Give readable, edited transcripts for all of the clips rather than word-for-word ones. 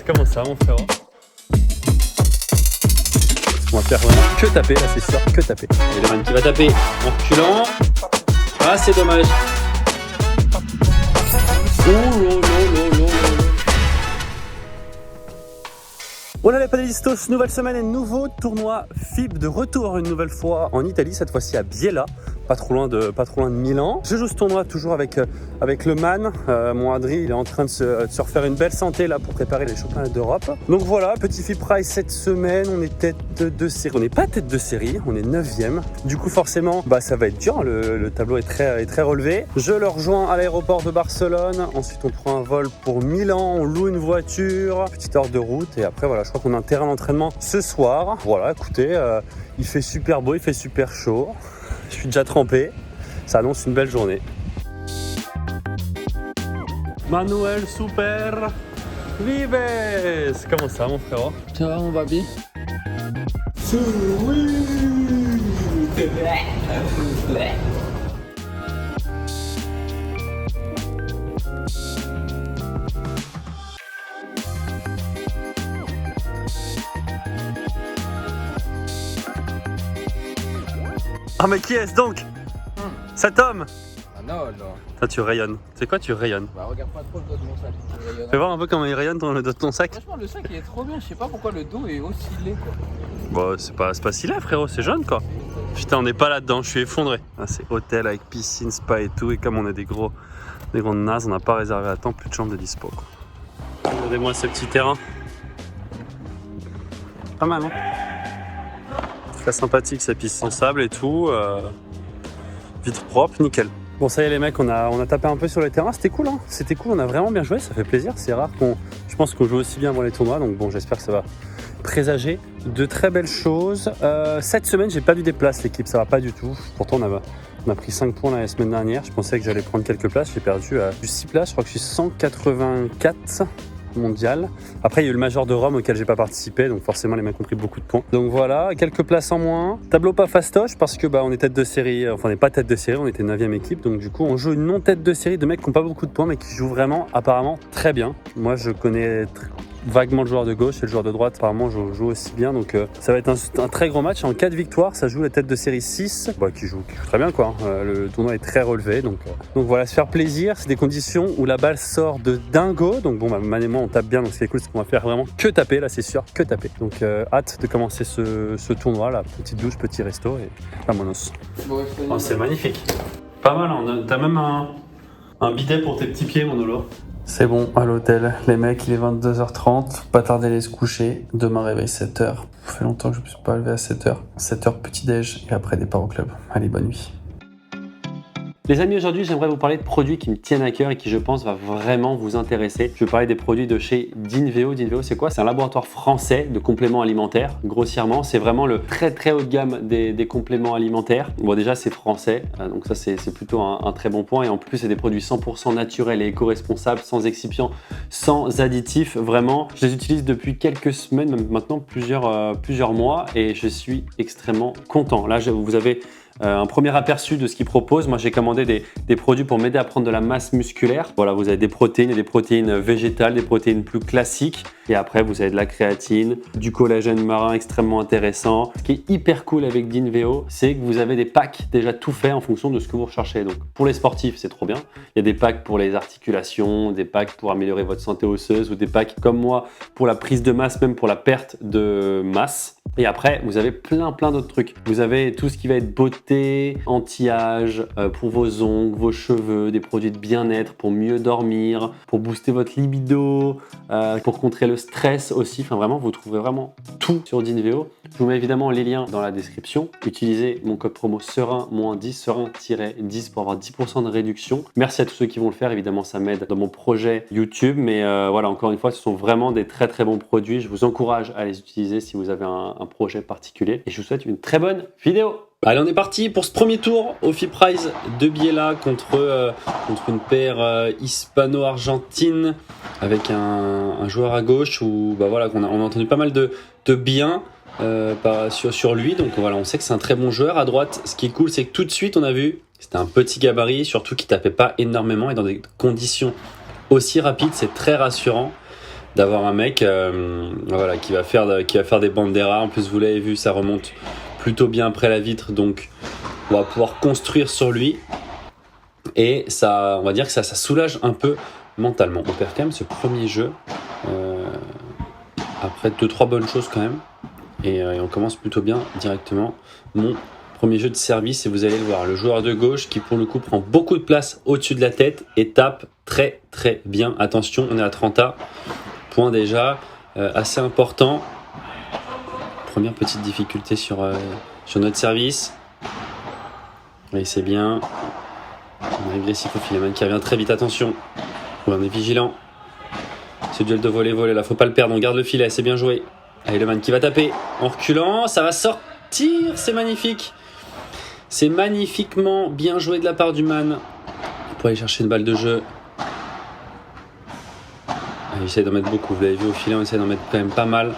Comment ça mon frérot? On va faire vraiment que taper, là c'est sûr, que taper. Et le man qui va taper en reculant. Ah c'est dommage. Voilà les panélistos, nouvelle semaine et nouveau tournoi FIB de retour une nouvelle fois en Italie, cette fois-ci à Biella, pas trop loin de Milan. Je joue ce tournoi toujours avec le man, mon Adri, il est en train de se refaire une belle santé là pour préparer les championnats d'Europe. Donc voilà, petit FIB Prize cette semaine, on est tête de série, on n'est pas tête de série, on est 9e. Du coup forcément, ça va être dur, le tableau est très relevé. Je le rejoins à l'aéroport de Barcelone, ensuite on prend un vol pour Milan, on loue une voiture, petite heure de route et après voilà, je crois qu'on a un terrain d'entraînement ce soir. Voilà, écoutez, il fait super beau, il fait super chaud. Je suis déjà trempé. Ça annonce une belle journée. Manuel Super Vives. Comment ça mon frérot? Ça va mon papi? Ah mais qui est-ce donc? Cet homme? Ah non, non. Toi tu rayonnes. C'est quoi tu rayonnes? Bah regarde pas trop le dos de mon sac. Fais voir un peu comment il rayonne dans le dos de ton sac. Franchement le sac il est trop bien, je sais pas pourquoi le dos est aussi laid quoi. Bon c'est pas si laid frérot, c'est jaune quoi. Putain on n'est pas là-dedans, je suis effondré. Ah, c'est hôtel avec piscine, spa et tout, et comme on est des grandes nazes, on n'a pas réservé à temps, plus de chambre de dispo quoi. Regardez-moi ce petit terrain. Pas mal hein. Très sympathique, sa piste sans sable et tout, vitre propre, nickel. Bon ça y est les mecs, on a tapé un peu sur le terrain, c'était cool hein, c'était cool, on a vraiment bien joué, ça fait plaisir, c'est rare je pense qu'on joue aussi bien avant les tournois, donc bon j'espère que ça va présager de très belles choses. Cette semaine j'ai pas vu des places l'équipe, ça va pas du tout, pourtant on a pris 5 points la semaine dernière, je pensais que j'allais prendre quelques places, j'ai perdu à 6 places, je crois que je suis 184 mondial. Après il y a eu le Major de Rome auquel j'ai pas participé, donc forcément les mecs ont pris beaucoup de points. Donc voilà, quelques places en moins. Tableau pas fastoche parce que on est tête de série, enfin on n'est pas tête de série, on était 9e équipe, donc du coup on joue une non tête de série de mecs qui n'ont pas beaucoup de points mais qui jouent vraiment apparemment très bien. Moi je connais vaguement le joueur de gauche et le joueur de droite apparemment joue aussi bien, donc ça va être un très grand match. En cas de victoire ça joue la tête de série 6 qui joue très bien quoi. Le tournoi est très relevé, donc voilà, se faire plaisir. C'est des conditions où la balle sort de dingo, donc bon Man et moi on tape bien, donc ce qui est cool c'est qu'on va faire vraiment que taper là, c'est sûr, que taper. Donc hâte de commencer ce tournoi là, petite douche, petit resto et vamonos. Oh, c'est magnifique, pas mal hein. T'as même un bidet pour tes petits pieds mon Nolo. C'est bon, à l'hôtel, les mecs, il est 22h30, pas tarder à aller se coucher. Demain, réveil 7h. Ça fait longtemps que je ne me suis pas levé à 7h. 7h, petit-déj, et après, départ au club. Allez, bonne nuit. Les amis, aujourd'hui, j'aimerais vous parler de produits qui me tiennent à cœur et qui, je pense, va vraiment vous intéresser. Je vais parler des produits de chez Dinveo. Dinveo, c'est quoi? C'est un laboratoire français de compléments alimentaires. Grossièrement, c'est vraiment le très haut de gamme des compléments alimentaires. Bon, déjà, c'est français, donc ça, c'est plutôt un très bon point. Et en plus, c'est des produits 100% naturels et éco-responsables, sans excipients, sans additifs. Vraiment, je les utilise depuis quelques semaines, même maintenant plusieurs mois, et je suis extrêmement content. Là, vous avez un premier aperçu de ce qu'ils proposent. Moi, j'ai commandé des produits pour m'aider à prendre de la masse musculaire. Voilà, vous avez des protéines végétales, des protéines plus classiques. Et après, vous avez de la créatine, du collagène marin extrêmement intéressant. Ce qui est hyper cool avec Dinveo, c'est que vous avez des packs déjà tout faits en fonction de ce que vous recherchez. Donc, pour les sportifs, c'est trop bien. Il y a des packs pour les articulations, des packs pour améliorer votre santé osseuse ou des packs comme moi pour la prise de masse, même pour la perte de masse. Et après, vous avez plein d'autres trucs. Vous avez tout ce qui va être beauté, anti-âge, pour vos ongles, vos cheveux, des produits de bien-être pour mieux dormir, pour booster votre libido, pour contrer le stress aussi. Enfin vraiment, vous trouverez vraiment tout sur Dinveo. Je vous mets évidemment les liens dans la description. Utilisez mon code promo SEREIN-10, SEREIN-10 pour avoir 10% de réduction. Merci à tous ceux qui vont le faire. Évidemment, ça m'aide dans mon projet YouTube. Mais voilà, encore une fois, ce sont vraiment des très bons produits. Je vous encourage à les utiliser si vous avez un projet particulier. Et je vous souhaite une très bonne vidéo. Allez, on est parti pour ce premier tour au FIB Prize de Biella contre une paire hispano-argentine avec un joueur à gauche où voilà, on a entendu pas mal de bien sur lui. Donc voilà, on sait que c'est un très bon joueur. À droite, ce qui est cool, c'est que tout de suite, on a vu, c'était un petit gabarit, surtout qui tapait pas énormément et dans des conditions aussi rapides, c'est très rassurant. d'avoir un mec voilà, qui va faire des banderas. En plus, vous l'avez vu, ça remonte plutôt bien après la vitre, donc on va pouvoir construire sur lui. Et ça, on va dire que ça soulage un peu mentalement. On perd quand même ce premier jeu après 2-3 bonnes choses quand même. Et on commence plutôt bien directement. Mon premier jeu de service, et vous allez le voir, le joueur de gauche qui pour le coup prend beaucoup de place au-dessus de la tête et tape très très bien. Attention, on est à 30A, point déjà assez important. Première petite difficulté sur notre service. Et c'est bien. On est agressif au filet, man qui revient très vite, attention. On est vigilant. Ce duel de volley là, faut pas le perdre, on garde le filet, c'est bien joué. Allez, le man qui va taper en reculant, ça va sortir, c'est magnifique. C'est magnifiquement bien joué de la part du man. Pour aller chercher une balle de jeu. Il essaie d'en mettre beaucoup, vous l'avez vu au filet, on essaie d'en mettre quand même pas mal.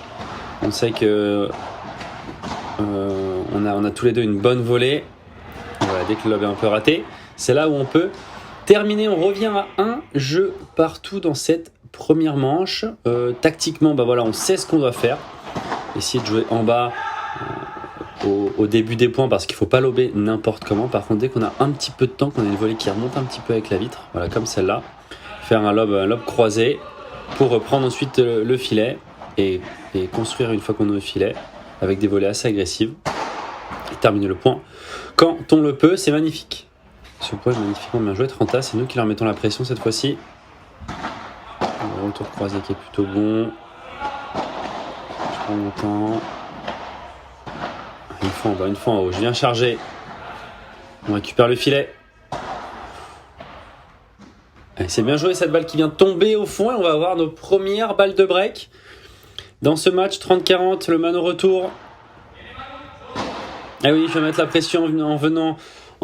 On sait que on a tous les deux une bonne volée. Voilà, dès que le lob est un peu raté, c'est là où on peut terminer. On revient à un jeu partout dans cette première manche. Tactiquement, bah voilà, on sait ce qu'on doit faire. Essayer de jouer en bas au début des points parce qu'il ne faut pas lober n'importe comment. Par contre, dès qu'on a un petit peu de temps, qu'on a une volée qui remonte un petit peu avec la vitre, voilà, comme celle-là, faire un lob croisé pour reprendre ensuite le filet et construire une fois qu'on est au filet avec des volées assez agressives et terminer le point quand on le peut. C'est magnifique. Ce point est magnifiquement bien joué. 30A, c'est nous qui leur mettons la pression cette fois-ci. Un retour croisé qui est plutôt bon. Je prends mon temps. Une fois en haut. Je viens charger. On récupère le filet. Allez, c'est bien joué cette balle qui vient tomber au fond et on va avoir nos premières balles de break dans ce match. 30-40, le man au retour. Ah oui, je vais mettre la pression en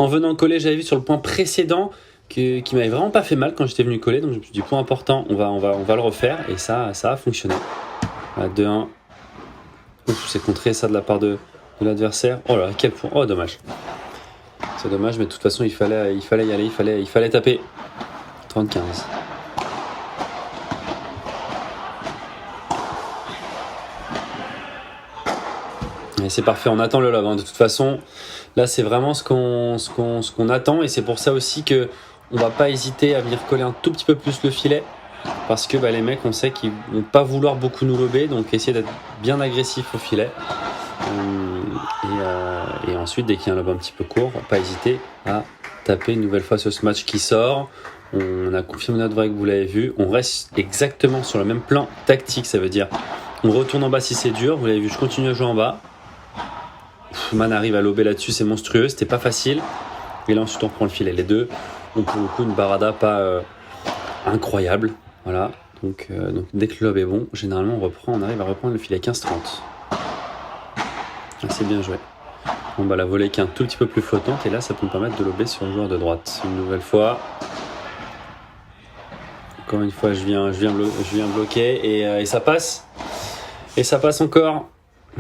venant coller. J'avais vu sur le point précédent qui m'avait vraiment pas fait mal quand j'étais venu coller. Donc je me suis dit, point important, on va le refaire. Et ça a fonctionné. Voilà, 2-1. Ouf, c'est contré ça de la part de l'adversaire. Oh là, quel point. Oh, dommage. C'est dommage, mais de toute façon, il fallait y aller. Il fallait taper. 30-15. Et c'est parfait, on attend le lob. Hein. De toute façon, là, c'est vraiment ce qu'on attend. Et c'est pour ça aussi qu'on ne va pas hésiter à venir coller un tout petit peu plus le filet. Parce que les mecs, on sait qu'ils ne vont pas vouloir beaucoup nous lober. Donc, essayer d'être bien agressif au filet. Et ensuite, dès qu'il y a un lob un petit peu court, pas hésiter à taper une nouvelle fois sur ce match qui sort. On a confirmé notre break, vous l'avez vu. On reste exactement sur le même plan tactique. Ça veut dire on retourne en bas si c'est dur. Vous l'avez vu, je continue à jouer en bas. Man arrive à lober là-dessus, c'est monstrueux. C'était pas facile. Et là, ensuite, on prend le filet. Les deux ont pour le coup une barada pas incroyable. Voilà. Donc, dès que le lob est bon, généralement, on arrive à reprendre le filet 15-30. C'est bien joué. Bon, la volée qui est un tout petit peu plus flottante. Et là, ça peut me permettre de lober sur le joueur de droite. Une nouvelle fois. Encore une fois, je viens bloquer et ça passe. Et ça passe encore.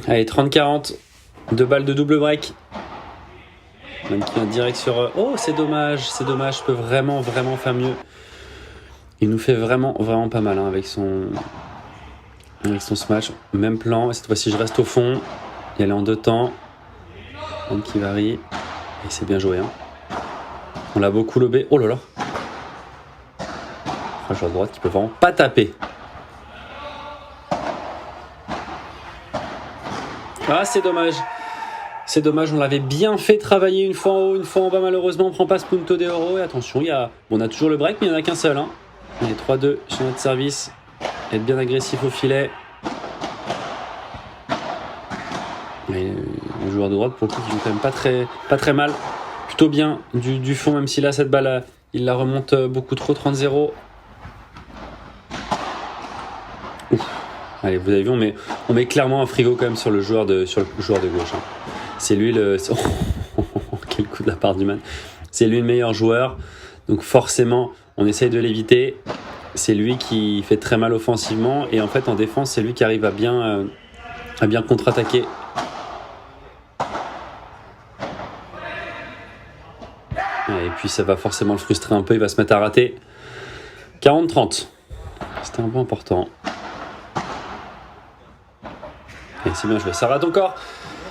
Allez, 30-40. 2 balles de double break. Même qui vient direct sur... Oh, c'est dommage. Je peux vraiment faire mieux. Il nous fait vraiment pas mal avec son smash. Même plan. Cette fois-ci, je reste au fond. Il est en 2 temps. Même qui varie. Et c'est bien joué. Hein. On l'a beaucoup lobé. Oh là là. Un joueur de droite qui peut vraiment pas taper. Ah, c'est dommage. C'est dommage, on l'avait bien fait travailler une fois en haut, une fois en bas. Malheureusement, on prend pas ce punto d'euro. Et attention, on a toujours le break, mais il n'y en a qu'un seul. Hein. On est 3-2 sur notre service. Être bien agressif au filet. Mais le joueur de droite, pour le coup, qui joue quand même pas très mal. Plutôt bien du fond, même si là, cette balle, il la remonte beaucoup trop. 30-0. Allez, vous avez vu, on met clairement un frigo quand même sur le joueur de gauche. Hein. C'est lui quel coup de la part du man. C'est lui le meilleur joueur. Donc forcément, on essaye de l'éviter. C'est lui qui fait très mal offensivement. Et en fait, en défense, c'est lui qui arrive à bien contre-attaquer. Et puis ça va forcément le frustrer un peu. Il va se mettre à rater. 40-30. C'était un peu important. Et c'est bien joué, ça rate encore.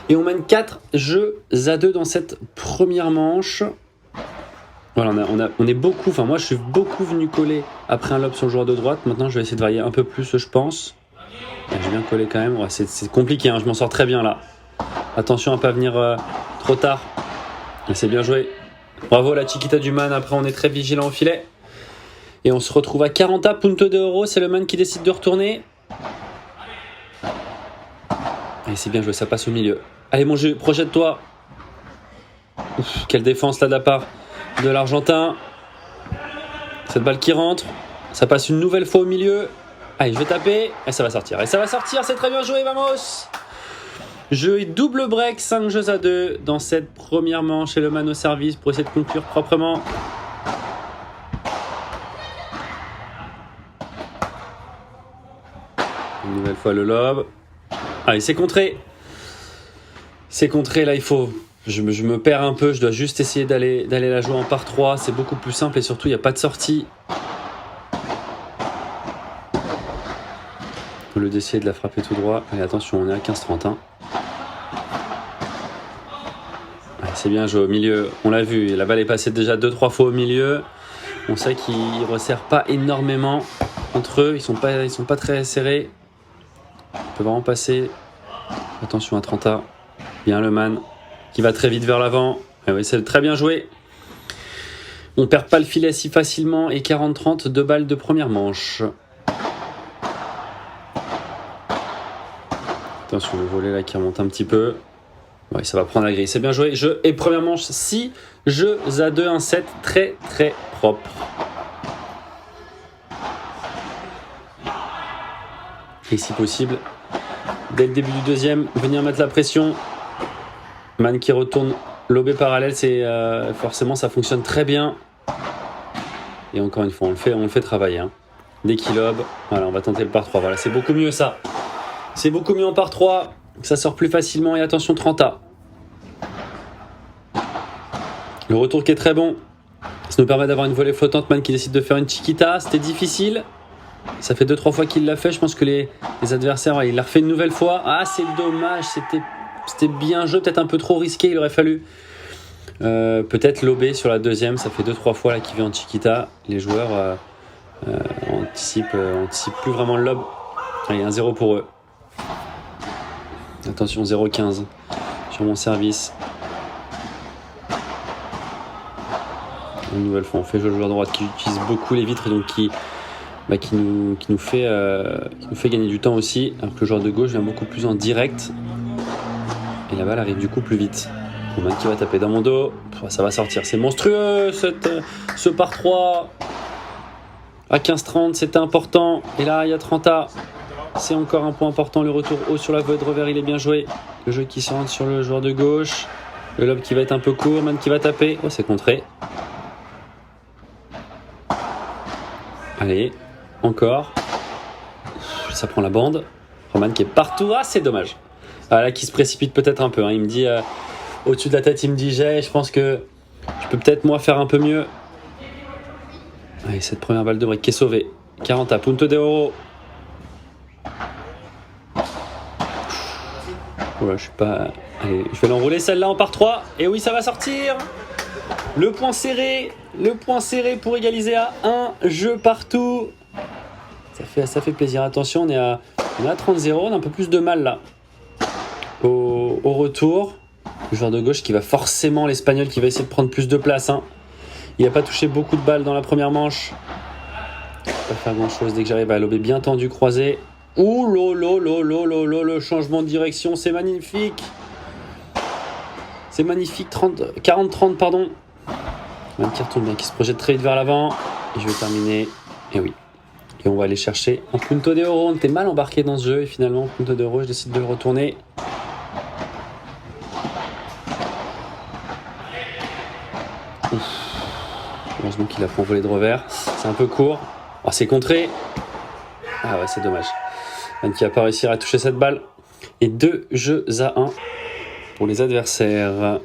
Et on mène 4 jeux à 2 dans cette première manche. Voilà, on est beaucoup, enfin moi je suis beaucoup venu coller après un lob sur le joueur de droite. Maintenant je vais essayer de varier un peu plus, je pense. J'ai bien collé quand même, ouais, c'est compliqué, hein, je m'en sors très bien là. Attention à ne pas venir trop tard. Et c'est bien joué. Bravo la Chiquita du man, après on est très vigilant au filet. Et on se retrouve à 40 punto de oro, c'est le man qui décide de retourner. Et c'est bien joué, ça passe au milieu. Allez mon jeu, projette-toi. Ouf, quelle défense là de la part de l'Argentin. Cette balle qui rentre, ça passe une nouvelle fois au milieu. Allez, je vais taper, et ça va sortir. Et ça va sortir, c'est très bien joué, vamos. Jeu et double break, 5 jeux à 2 dans cette première manche. Et le man au service pour essayer de conclure proprement. Une nouvelle fois le lob. Allez, c'est contré. C'est contré, là il faut... Je me perds un peu, je dois juste essayer d'aller la jouer en par 3. C'est beaucoup plus simple et surtout il n'y a pas de sortie. Au lieu d'essayer de la frapper tout droit. Allez, attention, on est à 15-30. Hein. Allez, c'est bien joué au milieu, on l'a vu. La balle est passée déjà 2-3 fois au milieu. On sait qu'ils ne resserrent pas énormément entre eux. Ils sont pas très serrés. On peut vraiment passer. Attention à 30. Bien le man qui va très vite vers l'avant. Ah oui, c'est très bien joué. On perd pas le filet si facilement. Et 40-30, 2 balles de première manche. Attention, le volet là qui remonte un petit peu. Oui, ça va prendre la grille. C'est bien joué. Jeu et première manche, 6 jeux à 2, un set très très propre. Et si possible, dès le début du deuxième, venir mettre la pression. Man qui retourne lobé parallèle, c'est forcément ça fonctionne très bien. Et encore une fois, on le fait travailler. Hein. Dès qu'il lobe, voilà, on va tenter le par 3. Voilà, c'est beaucoup mieux ça. C'est beaucoup mieux en par 3. Ça sort plus facilement et attention 30A. Le retour qui est très bon. Ça nous permet d'avoir une volée flottante. Man qui décide de faire une chiquita. C'était difficile. Ça fait 2-3 fois qu'il l'a fait. Je pense que les adversaires, ouais, il l'a refait une nouvelle fois. Ah, c'est dommage. C'était bien joué, peut-être un peu trop risqué. Il aurait fallu peut-être lober sur la deuxième. Ça fait 2-3 fois là qu'il vient en chiquita. Les joueurs anticipent plus vraiment le lob. Allez, 1-0 pour eux. Attention, 0-15 sur mon service. Une nouvelle fois, on fait jouer le joueur droite qui utilise beaucoup les vitres et donc qui nous fait gagner du temps aussi. Alors que le joueur de gauche vient beaucoup plus en direct. Et la balle arrive du coup plus vite. Le man qui va taper dans mon dos. Ça va sortir. C'est monstrueux ce par 3. À 15-30, c'était important. Et là, il y a 30A. C'est encore un point important. Le retour haut sur la voie de revers, il est bien joué. Le jeu qui se rentre sur le joueur de gauche. Le lob qui va être un peu court. Man qui va taper. Oh, c'est contré. Allez, encore. Ça prend la bande. Roman qui est partout. Ah, c'est dommage. Ah, là, qui se précipite peut-être un peu. Hein. Il me dit, au-dessus de la tête, il me dit, je pense que je peux peut-être moi faire un peu mieux. Allez, cette première balle de break qui est sauvée. 40 à punto de oro. Voilà, je suis pas... Allez, je vais l'enrouler celle-là en par 3. Et oui, ça va sortir. Le point serré pour égaliser à 1 jeu partout. Ça fait plaisir. Attention, on est à 30-0. On a un peu plus de mal là. Au retour, le joueur de gauche qui va forcément, l'Espagnol qui va essayer de prendre plus de place. Hein. Il n'a pas touché beaucoup de balles dans la première manche. Je ne vais pas faire grand chose dès que j'arrive à lober bien tendu, croisé. Ouh le changement de direction, c'est magnifique. C'est magnifique, 40-30 pardon. Même qui retourne bien, qui se projette très vite vers l'avant. Et je vais terminer. Et oui. Et on va aller chercher un punto de oro. On était mal embarqué dans ce jeu et finalement, punto de oro, je décide de le retourner. Heureusement qu'il a pris en volée de revers. C'est un peu court. Oh, c'est contré. Ah ouais, c'est dommage. Man qui n'a pas réussi à toucher cette balle. Et 2 jeux à 1 pour les adversaires.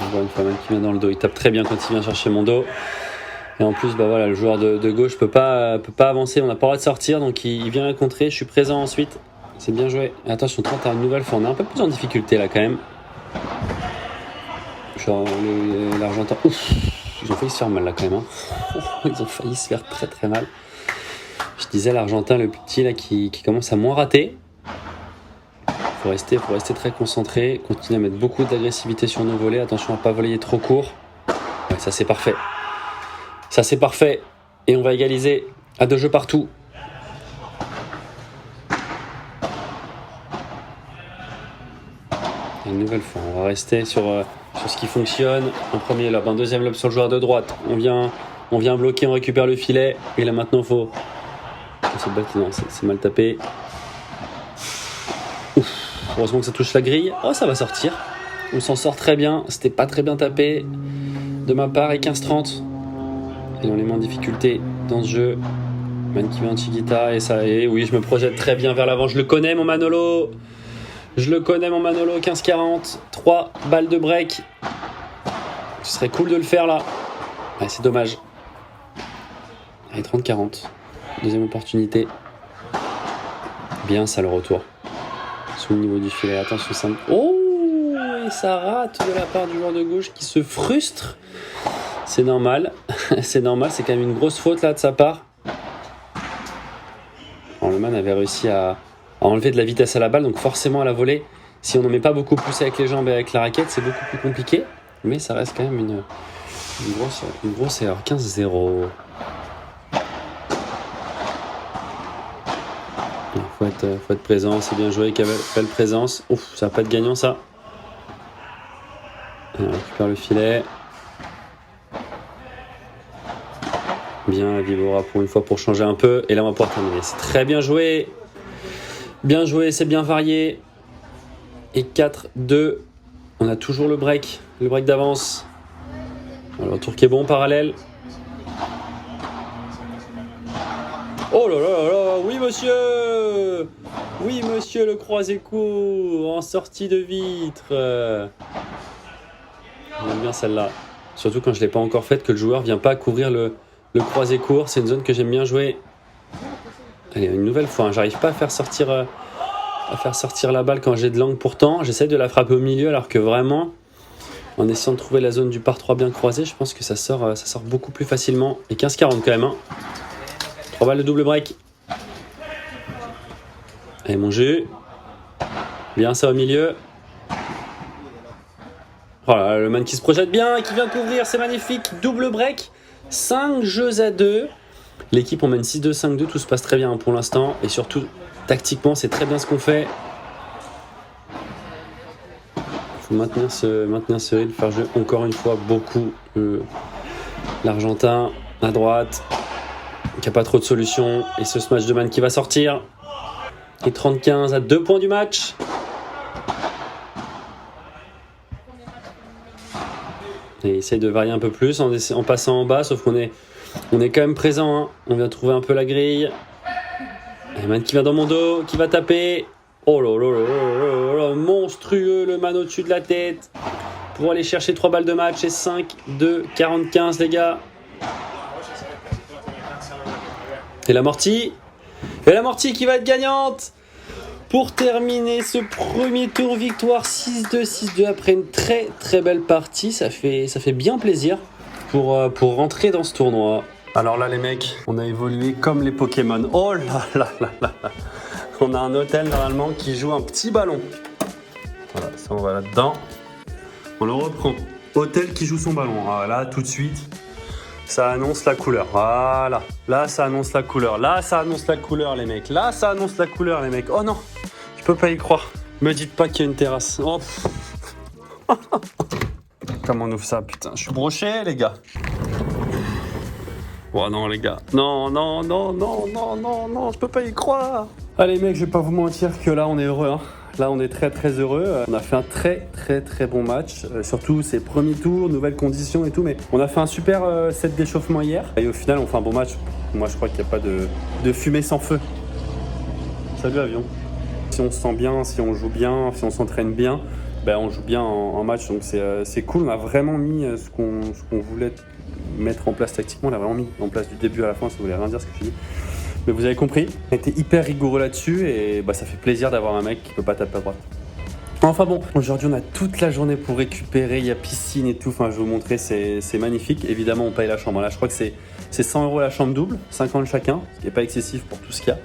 On voit une fois Man qui vient dans le dos. Il tape très bien quand il vient chercher mon dos. Et en plus, bah voilà, le joueur de gauche peut pas avancer, on n'a pas le droit de sortir, donc il vient la contrer, je suis présent ensuite. C'est bien joué. Attention, 30 à une nouvelle fois, on est un peu plus en difficulté là quand même. Genre l'Argentin, ouf, ils ont failli se faire mal là quand même. Hein. Ils ont failli se faire très très mal. Je disais l'Argentin, le petit là qui commence à moins rater. Faut rester très concentré, continuer à mettre beaucoup d'agressivité sur nos volets. Attention à pas voler trop court. Ouais, ça c'est parfait. Ça c'est parfait. Et on va égaliser à 2 jeux partout. Et une nouvelle fois, on va rester sur ce qui fonctionne. Un premier lob, un deuxième lob sur le joueur de droite. On vient bloquer, on récupère le filet. Et là maintenant il faut... C'est mal tapé. Ouf. Heureusement que ça touche la grille. Oh, ça va sortir. On s'en sort très bien. C'était pas très bien tapé de ma part. Et 15-30. Et on est moins en difficulté dans ce jeu. Man qui vient en Chiquita. Et ça est. Oui, je me projette très bien vers l'avant. Je le connais, mon Manolo. 15-40. 3 balles de break. Ce serait cool de le faire là. Ouais, c'est dommage. Allez, 30-40. Deuxième opportunité. Bien ça le retour. Sous le niveau du filet. Attention, ça... Oh, et ça rate de la part du joueur de gauche qui se frustre. C'est normal. C'est normal, c'est quand même une grosse faute là de sa part. Alors, le man avait réussi à enlever de la vitesse à la balle, donc forcément à la volée, si on n'en met pas beaucoup poussé avec les jambes et avec la raquette, c'est beaucoup plus compliqué. Mais ça reste quand même une grosse erreur. 15-0. Faut être présent, c'est bien joué, belle présence. Ouf, ça va pas être gagnant ça. On récupère le filet. Bien, Vivora pour une fois pour changer un peu. Et là on va pouvoir terminer. C'est très bien joué. Bien joué, c'est bien varié. Et 4-2. On a toujours le break d'avance. Alors, tour qui est bon, parallèle. Oh là là là là, oui monsieur! Oui monsieur, le croisé court en sortie de vitre. J'aime bien celle-là. Surtout quand je ne l'ai pas encore faite, que le joueur ne vient pas couvrir le croisé court. C'est une zone que j'aime bien jouer. Allez, une nouvelle fois, hein, j'arrive pas à faire sortir la balle quand j'ai de l'angle pourtant. J'essaie de la frapper au milieu alors que vraiment, en essayant de trouver la zone du par 3 bien croisé, je pense que ça sort beaucoup plus facilement. Et 15-40 quand même. Hein. 3 balles de double break. Allez, mon jeu. Bien, ça au milieu. Voilà, le man qui se projette bien et qui vient couvrir, c'est magnifique. Double break. 5 jeux à 2. L'équipe, on mène 6-2, 5-2. Tout se passe très bien pour l'instant. Et surtout, tactiquement, c'est très bien ce qu'on fait. Il faut maintenir ce rythme, faire jouer encore une fois beaucoup l'Argentin à droite. Il n'y a pas trop de solutions. Et ce smash de man qui va sortir. Et 30-15 à 2 points du match. Et essaye de varier un peu plus en passant en bas, sauf qu'on est quand même présent. Hein. On vient trouver un peu la grille. Et man qui vient dans mon dos, qui va taper. Oh là là là là là, monstrueux le man au-dessus de la tête. Pour aller chercher 3 balles de match. Et 5-2, 40-15 les gars. Et l'amorti qui va être gagnante pour terminer ce premier tour. Victoire 6-2, 6-2 après une très très belle partie. Ça fait bien plaisir pour rentrer dans ce tournoi. Alors là les mecs, on a évolué comme les Pokémon. Oh là là là là. On a un hôtel normalement qui joue un petit ballon. Voilà, ça on va là-dedans. On le reprend. Hôtel qui joue son ballon. Ah, là tout de suite. Ça annonce la couleur, voilà. Là, ça annonce la couleur. Là, ça annonce la couleur, les mecs. Là, ça annonce la couleur, les mecs. Oh non, je peux pas y croire. Me dites pas qu'il y a une terrasse. Oh. Comment on ouvre ça, putain. Je suis broché, les gars. Oh non, les gars. Non, je peux pas y croire. Allez, mecs, je vais pas vous mentir que là, on est heureux, hein. Là, on est très très heureux. On a fait un très très très bon match. Surtout ces premiers tours, nouvelles conditions et tout. Mais on a fait un super set d'échauffement hier. Et au final, on fait un bon match. Moi, je crois qu'il n'y a pas de fumée sans feu. Salut, avion. Si on se sent bien, si on joue bien, si on s'entraîne bien, on joue bien en match, donc c'est cool. On a vraiment mis ce qu'on voulait mettre en place tactiquement, on l'a vraiment mis en place du début à la fin, ça voulait rien dire ce que je dis. Mais vous avez compris, on a été hyper rigoureux là-dessus et ça fait plaisir d'avoir un mec qui peut pas taper à droite. Enfin bon, aujourd'hui on a toute la journée pour récupérer, il y a piscine et tout, enfin je vais vous montrer, c'est magnifique. Évidemment on paye la chambre, là je crois que c'est 100 € la chambre double, 50 chacun, ce qui n'est pas excessif pour tout ce qu'il y a.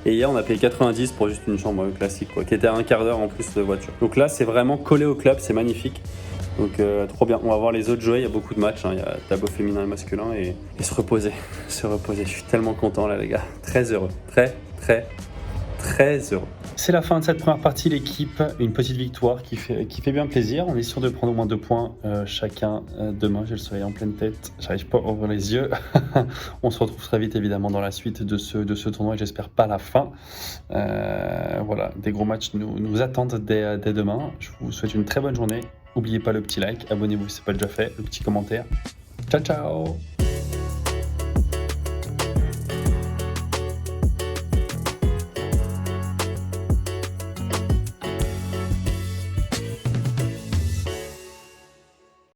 Et hier on a payé 90 pour juste une chambre classique, quoi, qui était à un quart d'heure en plus de voiture. Donc là c'est vraiment collé au club, c'est magnifique. Donc trop bien, on va voir les autres jouer, il y a beaucoup de matchs, il y a tableau féminin et masculin et se reposer, je suis tellement content là les gars, très heureux, très heureux. C'est la fin de cette première partie, l'équipe, une petite victoire qui fait bien plaisir, on est sûr de prendre au moins 2 points chacun demain, j'ai le soleil en pleine tête, j'arrive pas à ouvrir les yeux, on se retrouve très vite évidemment dans la suite de ce tournoi et j'espère pas la fin. Voilà, des gros matchs nous attendent dès demain, je vous souhaite une très bonne journée. N'oubliez pas le petit like, abonnez-vous si ce n'est pas déjà fait, le petit commentaire. Ciao ciao!